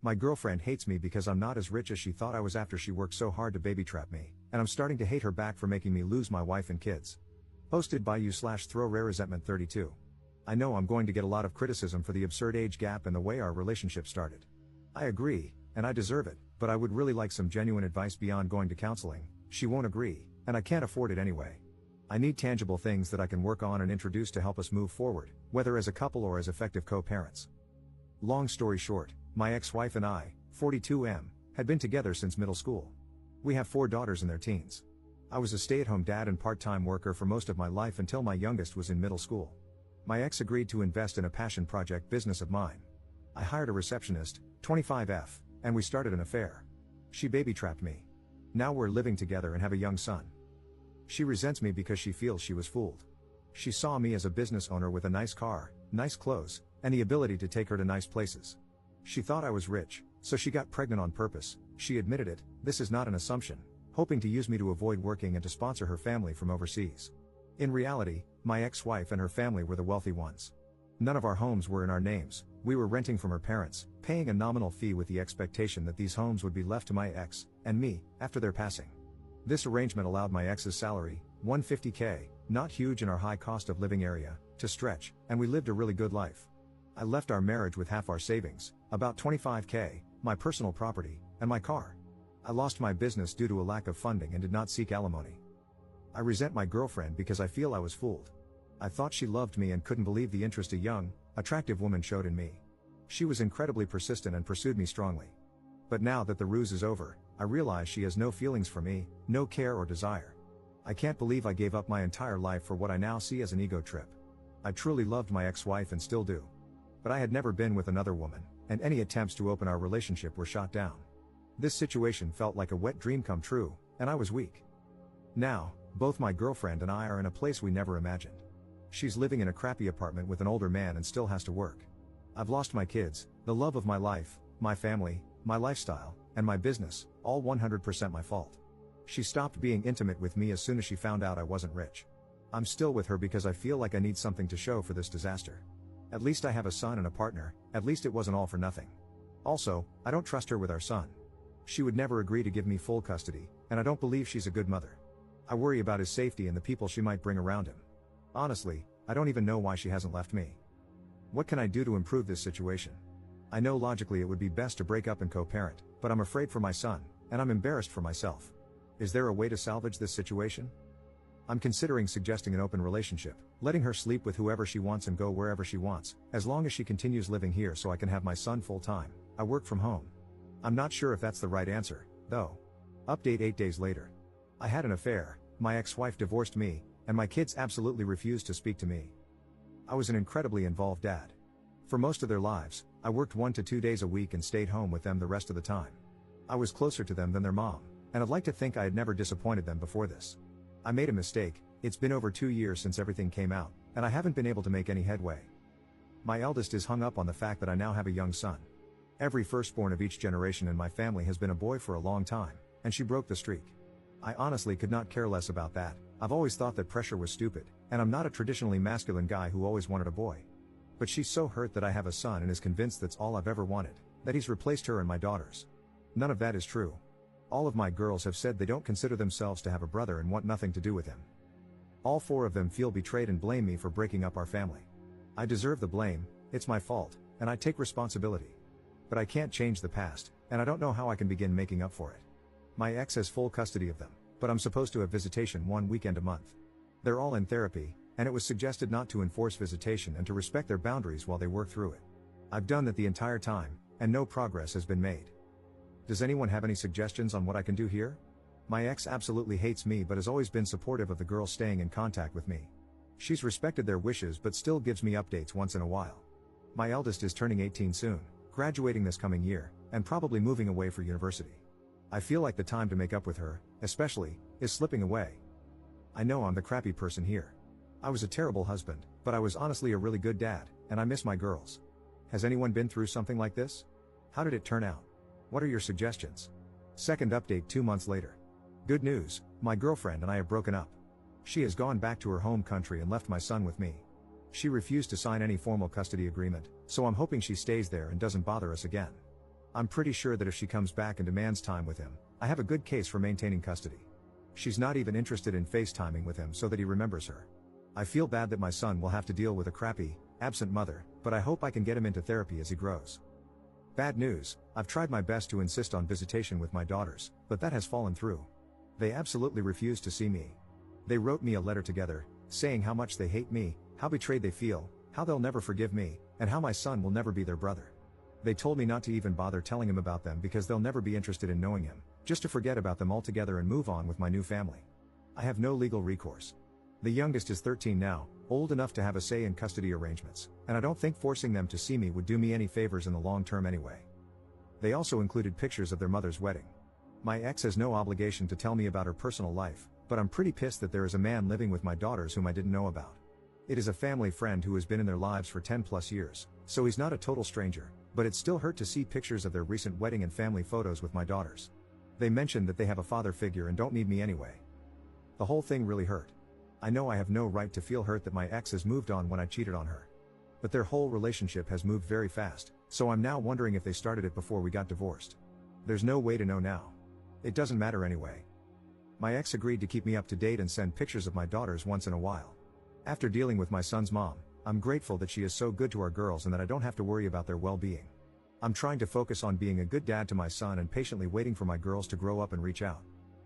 My girlfriend hates me because I'm not as rich as she thought I was after she worked so hard to baby trap me, and I'm starting to hate her back for making me lose my wife and kids. Posted by you/throwrareresentment32. I know I'm going to get a lot of criticism for the absurd age gap and the way our relationship started. I agree, and I deserve it, but I would really like some genuine advice beyond going to counseling. She won't agree, and I can't afford it anyway. I need tangible things that I can work on and introduce to help us move forward, whether as a couple or as effective co-parents. Long story short, my ex-wife and I, 42M, had been together since middle school. We have 4 daughters in their teens. I was a stay-at-home dad and part-time worker for most of my life until my youngest was in middle school. My ex agreed to invest in a passion project business of mine. I hired a receptionist, 25F, and we started an affair. She baby-trapped me. Now we're living together and have a young son. She resents me because she feels she was fooled. She saw me as a business owner with a nice car, nice clothes, and the ability to take her to nice places. She thought I was rich, so she got pregnant on purpose. She admitted it, this is not an assumption, hoping to use me to avoid working and to sponsor her family from overseas. In reality, my ex-wife and her family were the wealthy ones. None of our homes were in our names, we were renting from her parents, paying a nominal fee with the expectation that these homes would be left to my ex, and me, after their passing. This arrangement allowed my ex's salary, $150K, not huge in our high cost of living area, to stretch, and we lived a really good life. I left our marriage with half our savings, about $25K, my personal property, and my car. I lost my business due to a lack of funding and did not seek alimony. I resent my girlfriend because I feel I was fooled. I thought she loved me and couldn't believe the interest a young, attractive woman showed in me. She was incredibly persistent and pursued me strongly. But now that the ruse is over, I realize she has no feelings for me, no care or desire. I can't believe I gave up my entire life for what I now see as an ego trip. I truly loved my ex-wife and still do. But I had never been with another woman, and any attempts to open our relationship were shot down. This situation felt like a wet dream come true, and I was weak. Now, both my girlfriend and I are in a place we never imagined. She's living in a crappy apartment with an older man and still has to work. I've lost my kids, the love of my life, my family, my lifestyle, and my business, all 100% my fault. She stopped being intimate with me as soon as she found out I wasn't rich. I'm still with her because I feel like I need something to show for this disaster. At least I have a son and a partner, at least it wasn't all for nothing. Also, I don't trust her with our son. She would never agree to give me full custody, and I don't believe she's a good mother. I worry about his safety and the people she might bring around him. Honestly, I don't even know why she hasn't left me. What can I do to improve this situation? I know logically it would be best to break up and co-parent, but I'm afraid for my son, and I'm embarrassed for myself. Is there a way to salvage this situation? I'm considering suggesting an open relationship, letting her sleep with whoever she wants and go wherever she wants, as long as she continues living here so I can have my son full time. I work from home. I'm not sure if that's the right answer, though. Update 8 days later. I had an affair, my ex-wife divorced me, and my kids absolutely refused to speak to me. I was an incredibly involved dad. For most of their lives, I worked 1 to 2 days a week and stayed home with them the rest of the time. I was closer to them than their mom, and I'd like to think I had never disappointed them before this. I made a mistake, it's been over 2 years since everything came out, and I haven't been able to make any headway. My eldest is hung up on the fact that I now have a young son. Every firstborn of each generation in my family has been a boy for a long time, and she broke the streak. I honestly could not care less about that. I've always thought that pressure was stupid, and I'm not a traditionally masculine guy who always wanted a boy. But she's so hurt that I have a son and is convinced that's all I've ever wanted, that he's replaced her and my daughters. None of that is true. All of my girls have said they don't consider themselves to have a brother and want nothing to do with him. All 4 of them feel betrayed and blame me for breaking up our family. I deserve the blame, it's my fault, and I take responsibility. But I can't change the past, and I don't know how I can begin making up for it. My ex has full custody of them, but I'm supposed to have visitation 1 weekend a month. They're all in therapy, and it was suggested not to enforce visitation and to respect their boundaries while they work through it. I've done that the entire time, and no progress has been made. Does anyone have any suggestions on what I can do here? My ex absolutely hates me but has always been supportive of the girls staying in contact with me. She's respected their wishes but still gives me updates once in a while. My eldest is turning 18 soon, graduating this coming year, and probably moving away for university. I feel like the time to make up with her, especially, is slipping away. I know I'm the crappy person here. I was a terrible husband, but I was honestly a really good dad, and I miss my girls. Has anyone been through something like this? How did it turn out? What are your suggestions? Second update 2 months later. Good news, my girlfriend and I have broken up. She has gone back to her home country and left my son with me. She refused to sign any formal custody agreement, so I'm hoping she stays there and doesn't bother us again. I'm pretty sure that if she comes back and demands time with him, I have a good case for maintaining custody. She's not even interested in FaceTiming with him so that he remembers her. I feel bad that my son will have to deal with a crappy, absent mother, but I hope I can get him into therapy as he grows. Bad news, I've tried my best to insist on visitation with my daughters, but that has fallen through. They absolutely refuse to see me. They wrote me a letter together, saying how much they hate me, how betrayed they feel, how they'll never forgive me, and how my son will never be their brother. They told me not to even bother telling him about them because they'll never be interested in knowing him, just to forget about them altogether and move on with my new family. I have no legal recourse. The youngest is 13 now, old enough to have a say in custody arrangements, and I don't think forcing them to see me would do me any favors in the long term anyway. They also included pictures of their mother's wedding. My ex has no obligation to tell me about her personal life, but I'm pretty pissed that there is a man living with my daughters whom I didn't know about. It is a family friend who has been in their lives for 10 plus years, so he's not a total stranger, but it still hurt to see pictures of their recent wedding and family photos with my daughters. They mentioned that they have a father figure and don't need me anyway. The whole thing really hurt. I know I have no right to feel hurt that my ex has moved on when I cheated on her. But their whole relationship has moved very fast, so I'm now wondering if they started it before we got divorced. There's no way to know now. It doesn't matter anyway. My ex agreed to keep me up to date and send pictures of my daughters once in a while. After dealing with my son's mom, I'm grateful that she is so good to our girls and that I don't have to worry about their well-being. I'm trying to focus on being a good dad to my son and patiently waiting for my girls to grow up and reach out.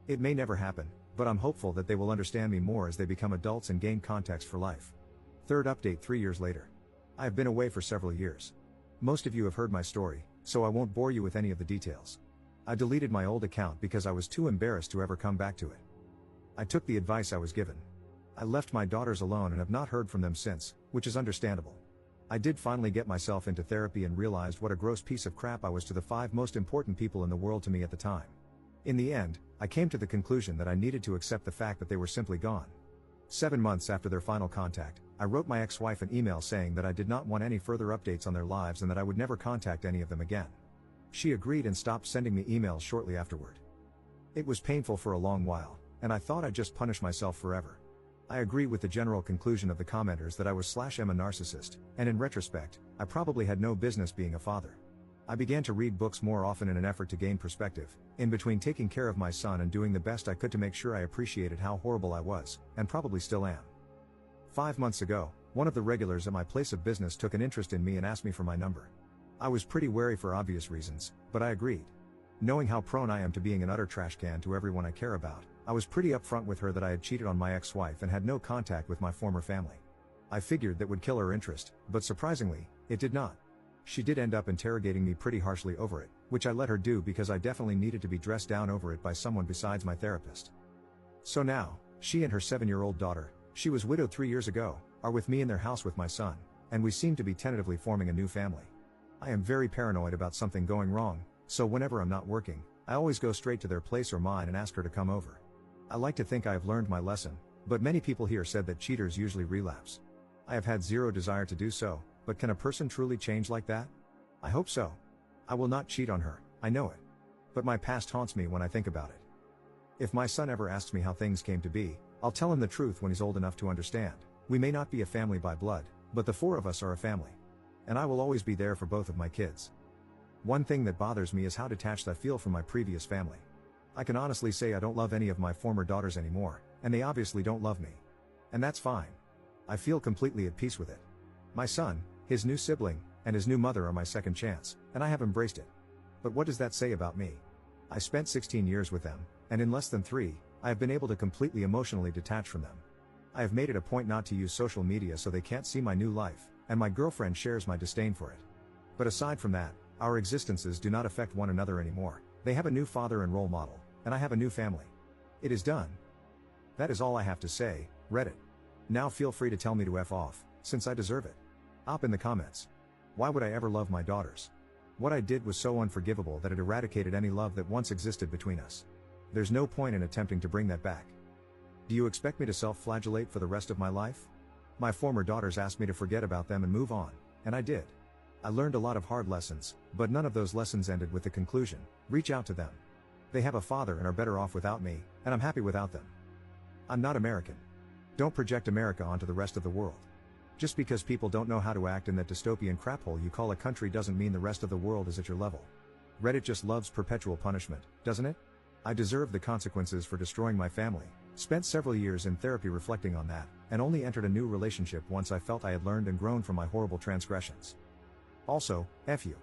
It may never happen, but I'm hopeful that they will understand me more as they become adults and gain context for life. Third update 3 years later. I have been away for several years. Most of you have heard my story, so I won't bore you with any of the details. I deleted my old account because I was too embarrassed to ever come back to it. I took the advice I was given. I left my daughters alone and have not heard from them since, which is understandable. I did finally get myself into therapy and realized what a gross piece of crap I was to the 5 most important people in the world to me at the time. In the end, I came to the conclusion that I needed to accept the fact that they were simply gone. 7 months after their final contact, I wrote my ex-wife an email saying that I did not want any further updates on their lives and that I would never contact any of them again. She agreed and stopped sending me emails shortly afterward. It was painful for a long while, and I thought I'd just punish myself forever. I agree with the general conclusion of the commenters that I was/am a narcissist, and in retrospect, I probably had no business being a father. I began to read books more often in an effort to gain perspective, in between taking care of my son and doing the best I could to make sure I appreciated how horrible I was, and probably still am. 5 months ago, one of the regulars at my place of business took an interest in me and asked me for my number. I was pretty wary for obvious reasons, but I agreed. Knowing how prone I am to being an utter trash can to everyone I care about, I was pretty upfront with her that I had cheated on my ex-wife and had no contact with my former family. I figured that would kill her interest, but surprisingly, it did not. She did end up interrogating me pretty harshly over it, which I let her do because I definitely needed to be dressed down over it by someone besides my therapist. So now, she and her 7-year-old daughter, she was widowed 3 years ago, are with me in their house with my son, and we seem to be tentatively forming a new family. I am very paranoid about something going wrong, so whenever I'm not working, I always go straight to their place or mine and ask her to come over. I like to think I have learned my lesson, but many people here said that cheaters usually relapse. I have had zero desire to do so, but can a person truly change like that? I hope so. I will not cheat on her, I know it. But my past haunts me when I think about it. If my son ever asks me how things came to be, I'll tell him the truth when he's old enough to understand. We may not be a family by blood, but the 4 of us are a family. And I will always be there for both of my kids. One thing that bothers me is how detached I feel from my previous family. I can honestly say I don't love any of my former daughters anymore, and they obviously don't love me. And that's fine. I feel completely at peace with it. My son, his new sibling, and his new mother are my second chance, and I have embraced it. But what does that say about me? I spent 16 years with them, and in less than 3, I have been able to completely emotionally detach from them. I have made it a point not to use social media so they can't see my new life, and my girlfriend shares my disdain for it. But aside from that, our existences do not affect one another anymore. They have a new father and role model, and I have a new family. It is done. That is all I have to say, Reddit. Now feel free to tell me to F off, since I deserve it. Op in the comments. Why would I ever love my daughters? What I did was so unforgivable that it eradicated any love that once existed between us. There's no point in attempting to bring that back. Do you expect me to self-flagellate for the rest of my life? My former daughters asked me to forget about them and move on, and I did. I learned a lot of hard lessons, but none of those lessons ended with the conclusion, reach out to them. They have a father and are better off without me, and I'm happy without them. I'm not American. Don't project America onto the rest of the world. Just because people don't know how to act in that dystopian craphole you call a country doesn't mean the rest of the world is at your level. Reddit just loves perpetual punishment, doesn't it? I deserve the consequences for destroying my family. Spent several years in therapy reflecting on that, and only entered a new relationship once I felt I had learned and grown from my horrible transgressions. Also, F you.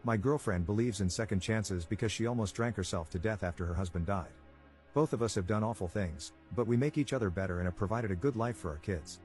My girlfriend believes in second chances because she almost drank herself to death after her husband died. Both of us have done awful things, but we make each other better and have provided a good life for our kids.